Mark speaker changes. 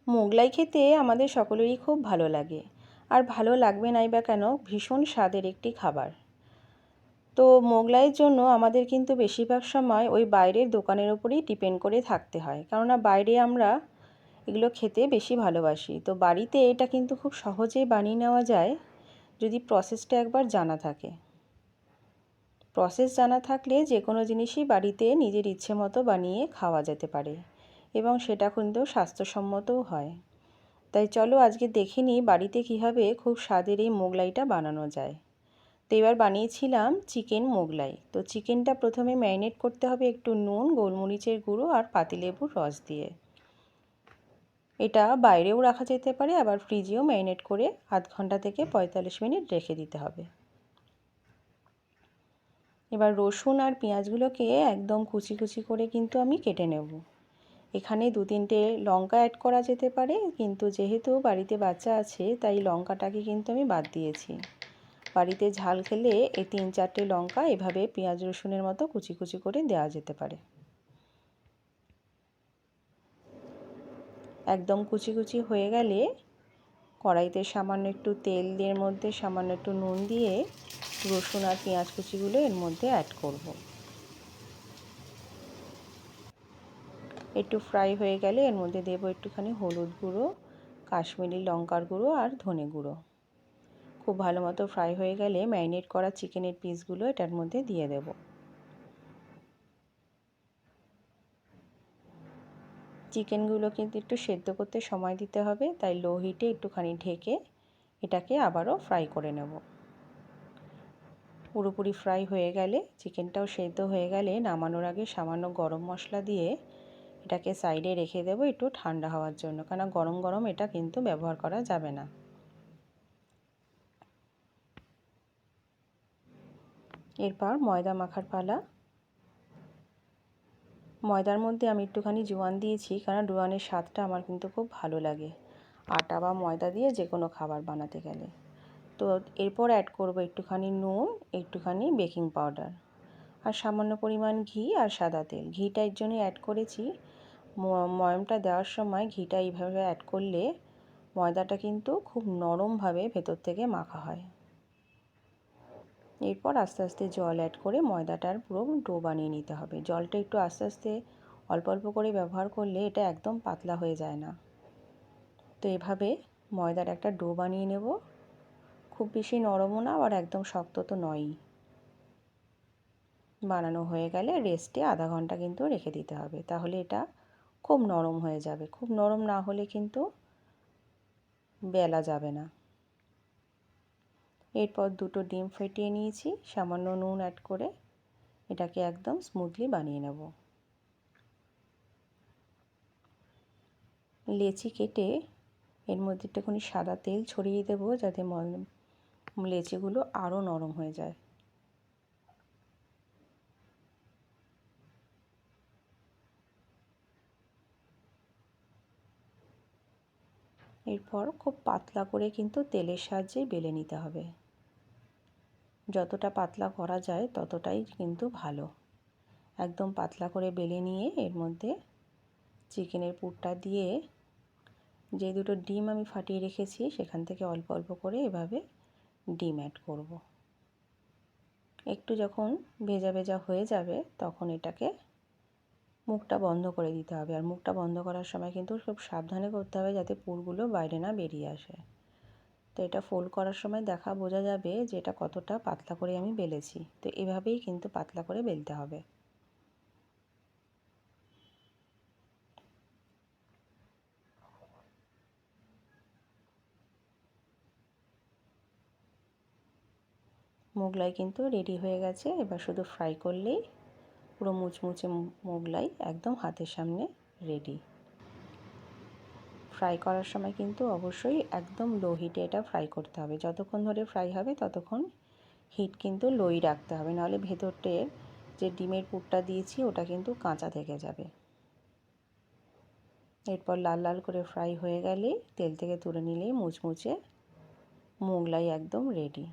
Speaker 1: মোগলাই খেতে আমাদের সকলেরই খুব ভালো লাগে, আর ভালো লাগবে নাই বা কেন, ভীষণ স্বাদের একটি খাবার। তো মোগলাইয়ের জন্য আমাদের কিন্তু বেশিরভাগ সময় ওই বাইরের দোকানের উপরেই ডিপেন্ড করে থাকতে হয়, কেননা বাইরে আমরা এগুলো খেতে বেশি ভালোবাসি। তো বাড়িতে এটা কিন্তু খুব সহজেই বানিয়ে নেওয়া যায় যদি প্রসেসটা একবার জানা থাকে। প্রসেস জানা থাকলে যে কোনো জিনিসই বাড়িতে নিজের ইচ্ছে মতো বানিয়ে খাওয়া যেতে পারে, এবং সেটা কিন্তু স্বাস্থ্যসম্মতও হয়। তাই চলো আজকে দেখে নিই বাড়িতে কীভাবে খুব স্বাদের এই মোগলাইটা বানানো যায়। তো এবার বানিয়েছিলাম চিকেন মোগলাই। তো চিকেনটা প্রথমে ম্যারিনেট করতে হবে একটু নুন, গোলমরিচের গুঁড়ো আর পাতিলেবুর রস দিয়ে। এটা বাইরেও রাখা যেতে পারে, আবার ফ্রিজেও ম্যারিনেট করে আধ ঘন্টা থেকে 45 মিনিট রেখে দিতে হবে। এবার রসুন আর পেঁয়াজগুলোকে একদম কুচি কুচি করে কিন্তু আমি কেটে নেব। এখানে 2-3টে লঙ্কা অ্যাড করা যেতে পারে, কিন্তু যেহেতু বাড়িতে বাচ্চা আছে তাই লঙ্কাটাকে কিন্তু আমি বাদ দিয়েছি। বাড়িতে ঝাল খেলে এই 3-4টে লঙ্কা এভাবে পেঁয়াজ রসুনের মতো কুচি কুচি করে দেওয়া যেতে পারে। একদম কুচি কুচি হয়ে গেলে কড়াইতে সামান্য একটু তেল দিয়ে, এর মধ্যে সামান্য একটু নুন দিয়ে রসুন আর পেঁয়াজ কুচিগুলো এর মধ্যে অ্যাড করব। একটু ফ্রাই হয়ে গেলে এর মধ্যে দেবো একটুখানি হলুদ গুঁড়ো, কাশ্মীরি লঙ্কার গুঁড়ো আর ধনে গুঁড়ো। খুব ভালো মতো ফ্রাই হয়ে গেলে ম্যারিনেট করা চিকেনের পিসগুলো এটার মধ্যে দিয়ে দেব। চিকেনগুলো কিন্তু একটু সেদ্ধ করতে সময় দিতে হবে, তাই লো হিটে একটুখানি ঢেকে এটাকে আবারও ফ্রাই করে নেব। পুরোপুরি ফ্রাই হয়ে গেলে, চিকেনটাও সেদ্ধ হয়ে গেলে নামানোর আগে সামান্য গরম মশলা দিয়ে এটাকে সাইডে রেখে দেবো একটু ঠান্ডা হওয়ার জন্য, কারণ গরম গরম এটা কিন্তু ব্যবহার করা যাবে না। এরপর ময়দা মাখার পালা। ময়দার মধ্যে আমি একটুখানি জোয়ান দিয়েছি, কারণ জোয়ানের স্বাদটা আমার কিন্তু খুব ভালো লাগে আটা বা ময়দা দিয়ে যে কোনো খাবার বানাতে গেলে। তো এরপর অ্যাড করব একটুখানি নুন, একটুখানি বেকিং পাউডার আর সামান্য পরিমাণ ঘি আর সাদা তেল। ঘিটা এর জন্য অ্যাড করেছি, ময়ামটা দেওয়ার সময় ঘিটা এইভাবে অ্যাড করলে ময়দাটা কিন্তু খুব নরমভাবে ভেতর থেকে মাখা হয়। এরপর আস্তে আস্তে জল অ্যাড করে ময়দাটার পুরো ডো বানিয়ে নিতে হবে। জলটা একটু আস্তে আস্তে অল্প অল্প করে ব্যবহার করলে এটা একদম পাতলা হয়ে যায় না। তো এভাবে ময়দার একটা ডো বানিয়ে নেব। খুব বেশি নরমও না আর একদম শক্ত তো নয়ই। বানানো হয়ে গেলে রেস্টে আধা ঘন্টা কিন্তু রেখে দিতে হবে, তাহলে এটা খুব নরম হয়ে যাবে। খুব নরম না হলে কিন্তু বেলা যাবে না। এরপর 2টো ডিম ফেটিয়ে নিয়েছি, সামান্য নুন অ্যাড করে এটাকে একদম স্মুথলি বানিয়ে নেব। লেচি কেটে এর মধ্যে একটুখানি সাদা তেল ছড়িয়ে দেবো, যাতে লেচিগুলো আরও নরম হয়ে যায়। এরপর খুব পাতলা করে কিন্তু তেলের সাহায্যে বেলে নিতে হবে। যতটা পাতলা করা যায় ততটাই কিন্তু ভালো। একদম পাতলা করে বেলে নিয়ে এর মধ্যে চিকেনের পুরটা দিয়ে যে 2টো ডিম আমি ফাটিয়ে রেখেছি সেখান থেকে অল্প অল্প করে এভাবে ডিম অ্যাড করব। একটু যখন ভেজা ভেজা হয়ে যাবে তখন এটাকে মুখটা বন্ধ করে দিতে হবে। আর মুখটা বন্ধ করার সময় কিন্তু খুব সাবধানে করতে হবে, যাতে পুরগুলো বাইরে না বেরিয়ে আসে। তো এটা ফোল্ড করার সময় বোঝা যাবে যে এটা কতটা পাতলা করে আমি বেলেছি। তো এভাবেই কিন্তু পাতলা করে বেলতে হবে। মোগলাই কিন্তু রেডি হয়ে গেছে। এবার শুধু ফ্রাই করলেই পুরো মুচমুচে মোগলাই একদম হাতের সামনে রেডি। ফ্রাই করার সময় কিন্তু অবশ্যই একদম লো হিটে এটা ফ্রাই করতে হবে। যতক্ষণ ধরে ফ্রাই হবে ততক্ষণ হিট কিন্তু লোই রাখতে হবে, নাহলে ভেতরটের যে ডিমের পুরটা দিয়েছি ওটা কিন্তু কাঁচা থেকে যাবে। এরপর লাল লাল করে ফ্রাই হয়ে গেলে তেল থেকে তুলে নিলেই মুচমুচে মোগলাই একদম রেডি।